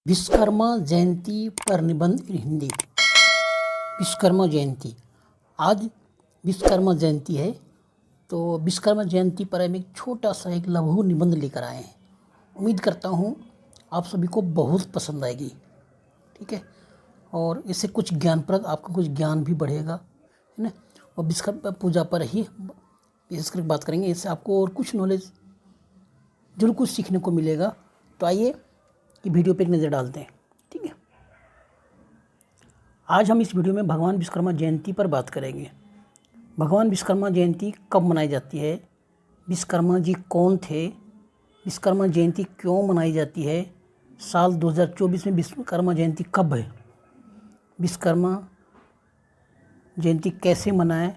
विश्वकर्मा जयंती पर निबंध इन हिंदी। विश्वकर्मा जयंती, आज विश्वकर्मा जयंती है, तो विश्वकर्मा जयंती पर हम एक छोटा सा एक लघु निबंध लेकर आए हैं। उम्मीद करता हूँ आप सभी को बहुत पसंद आएगी, ठीक है। और इससे कुछ ज्ञानप्रद, आपका कुछ ज्ञान भी बढ़ेगा, है ना। और विश्वकर्मा पूजा पर ही विशेष कर बात करेंगे, इससे आपको और कुछ नॉलेज जरूर कुछ सीखने को मिलेगा। तो आइए कि वीडियो पे एक नज़र डालते हैं, ठीक है। आज हम इस वीडियो में भगवान विश्वकर्मा जयंती पर बात करेंगे। भगवान विश्वकर्मा जयंती कब मनाई जाती है, विश्वकर्मा जी कौन थे, विश्वकर्मा जयंती क्यों मनाई जाती है, साल 2024 में विश्वकर्मा जयंती कब है, विश्वकर्मा जयंती कैसे मनाएं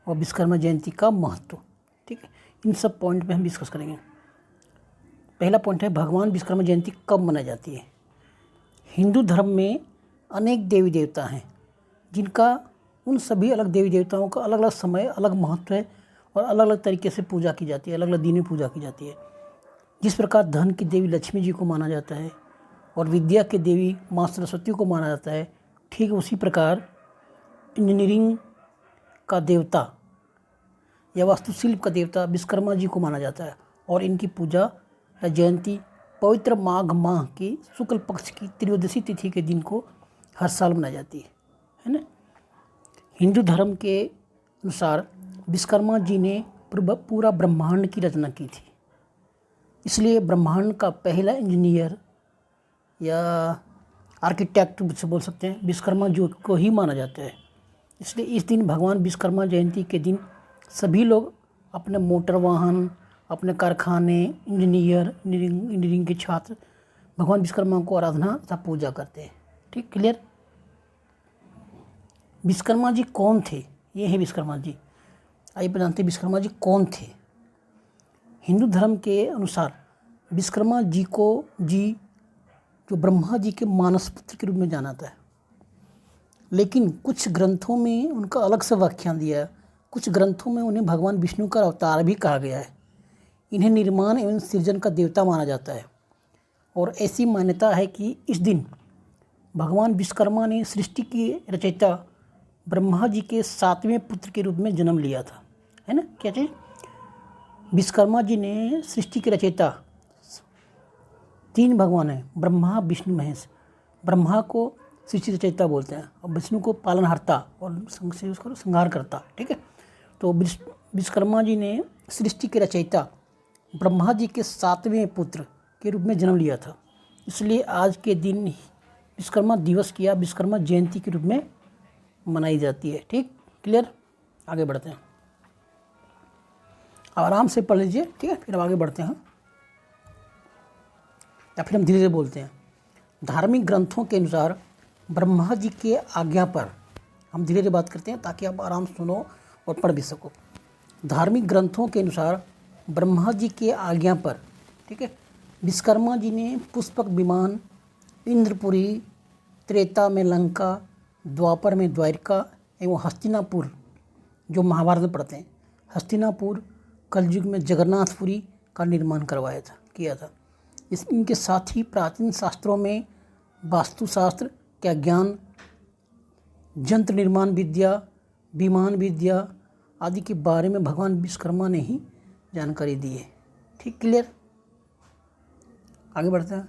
और विश्वकर्मा जयंती का महत्व, ठीक है। इन सब पॉइंट पे हम डिस्कस करेंगे। पहला पॉइंट है, भगवान विश्वकर्मा जयंती कब मनाई जाती है। हिंदू धर्म में अनेक देवी देवता हैं, जिनका उन सभी अलग देवी देवताओं का अलग अलग समय, अलग महत्व है और अलग अलग तरीके से पूजा की जाती है, अलग अलग दिन में पूजा की जाती है। जिस प्रकार धन की देवी लक्ष्मी जी को माना जाता है और विद्या की देवी माँ सरस्वती को माना जाता है, ठीक उसी प्रकार इंजीनियरिंग का देवता या वास्तुशिल्प का देवता विश्वकर्मा जी को माना जाता है। और इनकी पूजा या जयंती पवित्र माघ माह की शुक्ल पक्ष की त्रयोदशी तिथि के दिन को हर साल मनाई जाती है ना। हिंदू धर्म के अनुसार विश्वकर्मा जी ने पूरा ब्रह्मांड की रचना की थी, इसलिए ब्रह्मांड का पहला इंजीनियर या आर्किटेक्ट बोल सकते हैं विश्वकर्मा जी को ही माना जाता है। इसलिए इस दिन भगवान विश्वकर्मा जयंती के दिन सभी लोग अपने मोटर वाहन, अपने कारखाने, इंजीनियरिंग के छात्र भगवान विश्वकर्मा को आराधना तथा पूजा करते हैं, ठीक, क्लियर। विश्वकर्मा जी कौन थे, ये है विश्वकर्मा जी। आइए जानते हैं विश्वकर्मा जी कौन थे। हिंदू धर्म के अनुसार विश्वकर्मा जी को जो ब्रह्मा जी के मानस पुत्र के रूप में जाना जाता है, लेकिन कुछ ग्रंथों में उनका अलग से व्याख्यान दिया है। कुछ ग्रंथों में उन्हें भगवान विष्णु का अवतार भी कहा गया है। इन्हें निर्माण एवं सृजन का देवता माना जाता है और ऐसी मान्यता है कि इस दिन भगवान विश्वकर्मा ने सृष्टि की रचयिता ब्रह्मा जी के 7वें पुत्र के रूप में जन्म लिया था, है ना। क्या चीज़, विश्वकर्मा जी ने सृष्टि के रचयिता, 3 भगवान हैं, ब्रह्मा विष्णु महेश। ब्रह्मा को सृष्टि रचयिता बोलते हैं और विष्णु को पालनहार्ता और उसको संहार करता, ठीक है। तो विश्वकर्मा जी ने सृष्टि के रचयिता ब्रह्मा जी के 7वें पुत्र के रूप में जन्म लिया था, इसलिए आज के दिन विश्वकर्मा दिवस या विश्वकर्मा जयंती के रूप में मनाई जाती है, ठीक, क्लियर। आगे बढ़ते हैं, अब आराम से पढ़ लीजिए, ठीक है, फिर हम आगे बढ़ते हैं या फिर हम धीरे धीरे बोलते हैं। धार्मिक ग्रंथों के अनुसार ब्रह्मा जी के आज्ञा पर, हम धीरे धीरे बात करते हैं ताकि आप आराम से सुनो और पढ़ भी सको। धार्मिक ग्रंथों के अनुसार ब्रह्मा जी के आज्ञा पर, ठीक है, विश्वकर्मा जी ने पुष्पक विमान, इंद्रपुरी, त्रेता में लंका, द्वापर में द्वारिका एवं हस्तिनापुर, जो महाभारत में पढ़ते हैं, हस्तिनापुर कलयुग में जगन्नाथपुरी का निर्माण किया था। इनके साथ ही प्राचीन शास्त्रों में वास्तुशास्त्र का ज्ञान, यंत्र निर्माण विद्या, विमान विद्या आदि के बारे में भगवान विश्वकर्मा ने ही जानकारी दी है, ठीक, क्लियर। आगे बढ़ते हैं।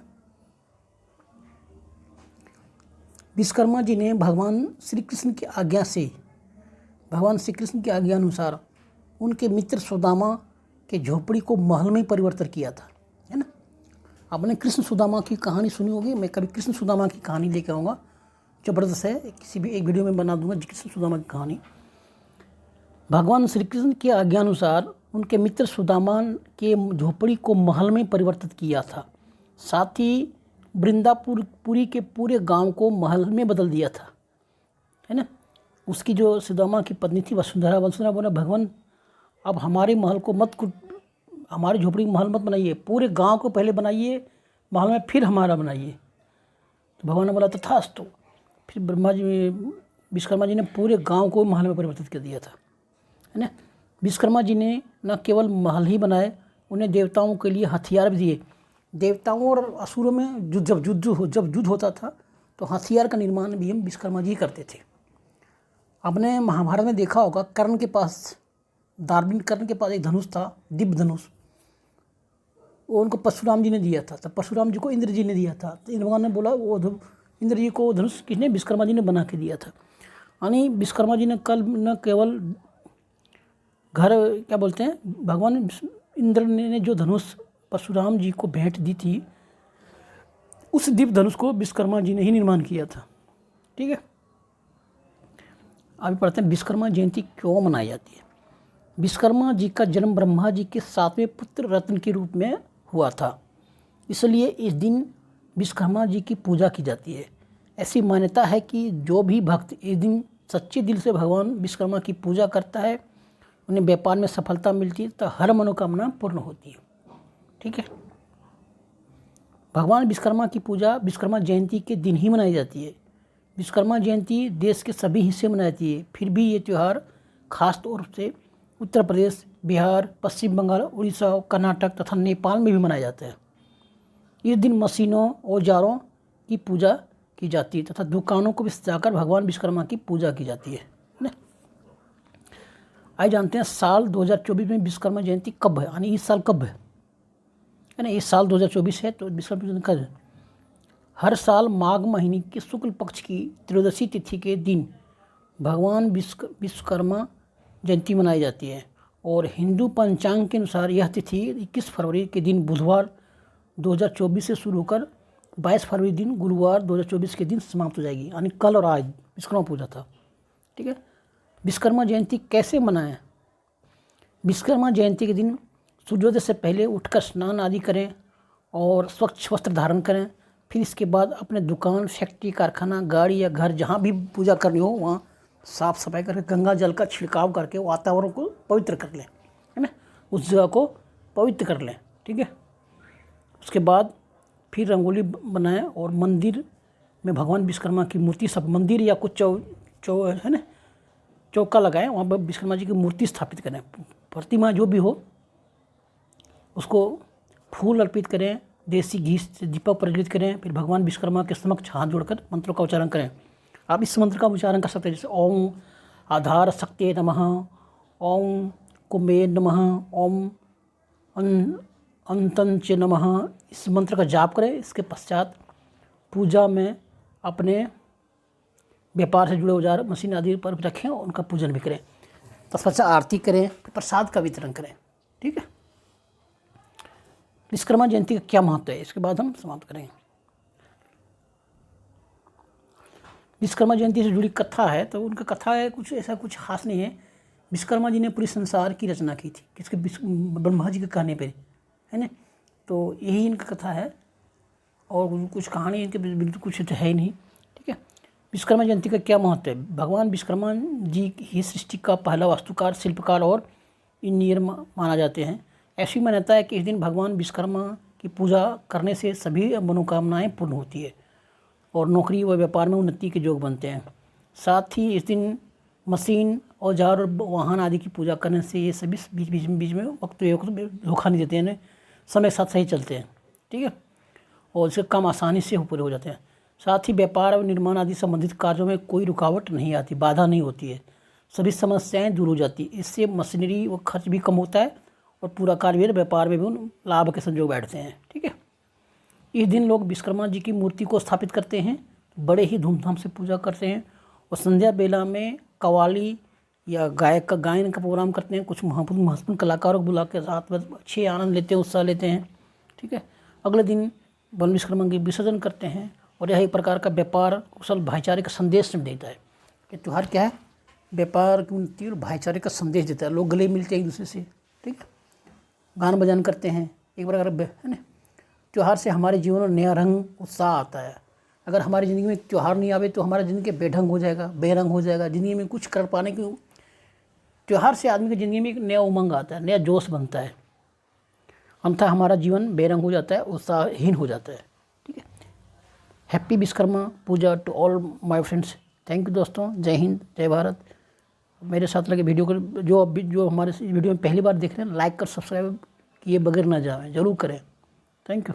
विश्वकर्मा जी ने भगवान श्री कृष्ण की आज्ञा अनुसार उनके मित्र सुदामा के झोपड़ी को महल में परिवर्तन किया था, है ना। आपने कृष्ण सुदामा की कहानी सुनी होगी, मैं कभी कृष्ण सुदामा की कहानी लेकर आऊँगा, ज़बरदस्त है, किसी भी एक वीडियो में बना दूंगा कृष्ण सुदामा की कहानी। भगवान श्री कृष्ण की आज्ञा अनुसार उनके मित्र सुदामा के झोपड़ी को महल में परिवर्तित किया था, साथ ही पुरी के पूरे गांव को महल में बदल दिया था, है ना। उसकी जो सुदामा की पत्नी थी वसुंधरा बोला, भगवान अब हमारे महल को हमारी झोपड़ी महल मत बनाइए, पूरे गांव को पहले बनाइए महल में, फिर हमारा बनाइए। तो भगवान ने बोला तथास्तु। फिर विश्वकर्मा जी ने पूरे गांव को महल में परिवर्तित कर दिया था, है ना। विश्वकर्मा जी ने न केवल महल ही बनाए, उन्हें देवताओं के लिए हथियार भी दिए, देवताओं और असुरों में जब युद्ध होता था तो हथियार का निर्माण भी हम विश्वकर्मा जी करते थे। आपने महाभारत में देखा होगा, कर्ण के पास एक धनुष था, दिव्य धनुष। वो उनको परशुराम जी ने दिया था, तब परशुराम जी को इंद्र जी ने दिया था। तो इंद्र भगवान ने बोला वो इंद्र जी को धनुष किसने? विश्वकर्मा जी ने बना के दिया था। यानी विश्वकर्मा जी ने कल न केवल भगवान इंद्र ने जो धनुष परशुराम जी को भेंट दी थी, उस दिव्य धनुष को विश्वकर्मा जी ने ही निर्माण किया था। ठीक है, अभी पढ़ते हैं विश्वकर्मा जयंती क्यों मनाई जाती है। विश्वकर्मा जी का जन्म ब्रह्मा जी के 7वें पुत्र रत्न के रूप में हुआ था, इसलिए इस दिन विश्वकर्मा जी की पूजा की जाती है। ऐसी मान्यता है कि जो भी भक्त इस दिन सच्चे दिल से भगवान विश्वकर्मा की पूजा करता है, उन्हें व्यापार में सफलता मिलती है, तो हर मनोकामना पूर्ण होती है। ठीक है, भगवान विश्वकर्मा की पूजा विश्वकर्मा जयंती के दिन ही मनाई जाती है। विश्वकर्मा जयंती देश के सभी हिस्से मनाई जाती है, फिर भी ये त्यौहार खास तौर से उत्तर प्रदेश, बिहार, पश्चिम बंगाल, उड़ीसा, कर्नाटक तथा नेपाल में भी मनाया जाता है। इस दिन मशीनों, औजारों की पूजा की जाती है तथा दुकानों को भी सजाकर भगवान विश्वकर्मा की पूजा की जाती है ना। आइए जानते हैं साल 2024 में विश्वकर्मा जयंती कब है, यानी इस साल कब है ना। इस साल 2024 है तो विश्वकर्मा जयंती कब है? हर साल माघ महीने के शुक्ल पक्ष की त्रयोदशी तिथि के दिन भगवान विश्वकर्मा जयंती मनाई जाती है और हिंदू पंचांग के अनुसार यह तिथि 21 फरवरी के दिन बुधवार 2024 से शुरू होकर 22 फरवरी दिन गुरुवार 2024 के दिन समाप्त हो जाएगी। यानी कल और आज विश्वकर्मा पूजा था। ठीक है, विश्वकर्मा जयंती कैसे मनाएं? विश्वकर्मा जयंती के दिन सूर्योदय से पहले उठकर स्नान आदि करें और स्वच्छ वस्त्र धारण करें। फिर इसके बाद अपने दुकान, फैक्ट्री, कारखाना, गाड़ी या घर जहाँ भी पूजा करनी हो वहाँ साफ सफाई करके गंगा जल का छिड़काव करके वातावरण को पवित्र कर लें, है ना, उस जगह को पवित्र कर लें। ठीक है, उसके बाद फिर रंगोली बनाएं और मंदिर में भगवान विश्वकर्मा की मूर्ति, सब मंदिर या कुछ है ना चौका लगाएं, वहाँ पर विश्वकर्मा जी की मूर्ति स्थापित करें। प्रतिमा जो भी हो उसको फूल अर्पित करें, देसी घी से दीपक प्रज्वलित करें, फिर भगवान विश्वकर्मा के समक्ष हाथ जोड़कर मंत्रों का उच्चारण करें। आप इस मंत्र का उच्चारण कर सकते हैं, जैसे ओम आधार शक्ति नमः, ओम कुंभे नमः, ओम अंतंच नमः। इस मंत्र का जाप करें। इसके पश्चात पूजा में अपने व्यापार से जुड़े औजार, मशीन आदि पर रखें और उनका पूजन भी करें। तत्पश्चात आरती करें, प्रसाद का वितरण करें। ठीक है, विश्वकर्मा जयंती का क्या महत्व है, इसके बाद हम समाप्त करेंगे। विश्वकर्मा जयंती से जुड़ी कथा है, तो उनका कथा है कुछ ऐसा कुछ खास नहीं है। विश्वकर्मा जी ने पूरी संसार की रचना की थी, किसके? ब्रह्मा जी के कहने पे, है ना। तो यही इनका कथा है और कुछ कहानी इनके बिल्कुल कुछ तो है ही नहीं। ठीक है, विश्वकर्मा जयंती का क्या महत्व है? भगवान विश्वकर्मा जी ही सृष्टि का पहला वास्तुकार, शिल्पकार और इंजीनियर माना जाते हैं। ऐसी मान्यता है कि इस दिन भगवान विश्वकर्मा की पूजा करने से सभी मनोकामनाएं पूर्ण होती है और नौकरी व व्यापार में उन्नति के योग बनते हैं। साथ ही इस दिन मशीन, औजार और वाहन आदि की पूजा करने से ये सभी बीच में वक्त धोखा नहीं देते हैं, समय साथ सही चलते हैं। ठीक है, और इससे काम आसानी से पूरे हो जाते हैं। साथ ही व्यापार और निर्माण आदि संबंधित कार्यों में कोई रुकावट नहीं आती, बाधा नहीं होती है, सभी समस्याएं दूर हो जाती है। इससे मशीनरी व खर्च भी कम होता है और पूरा कार्य व्यापार में भी लाभ के संजोग बैठते हैं। ठीक है, इस दिन लोग विश्वकर्मा जी की मूर्ति को स्थापित करते हैं, बड़े ही धूमधाम से पूजा करते हैं और संध्या बेला में कव्वाली या गायन का प्रोग्राम करते हैं। कुछ महत्वपूर्ण कलाकारों को बुला के साथ में अच्छे आनंद लेते हैं, उत्साह लेते हैं। ठीक है, अगले दिन भगवान विश्वकर्मा की विसर्जन करते हैं और यह एक प्रकार का व्यापार कुशल भाईचारे का संदेश देता है। ये त्यौहार क्या है? व्यापार की उन्नति और भाईचारे का संदेश देता है। लोग गले मिलते हैं एक दूसरे से। ठीक है, गान बजान करते हैं, एक प्रकार है ना। त्यौहार से हमारे जीवन में नया रंग, उत्साह आता है। अगर हमारी ज़िंदगी में त्यौहार नहीं आवे तो हमारा ज़िंदगी बेढंग हो जाएगा, बेरंग हो जाएगा। ज़िंदगी में कुछ कर पाने की त्यौहार से आदमी की ज़िंदगी में एक नया उमंग आता है, नया जोश बनता है। अन्यथा हमारा जीवन बेरंग हो जाता है, उत्साहहीन हो जाता है। ठीक है, happy Vishwakarma Puja to all my friends. Thank you दोस्तों, जय हिंद, जय भारत। मेरे साथ लगे वीडियो को जो हमारे वीडियो में पहली बार देख रहे हैं, लाइक कर सब्सक्राइब किए बगैर ना जाएं, जरूर करें। Thank you.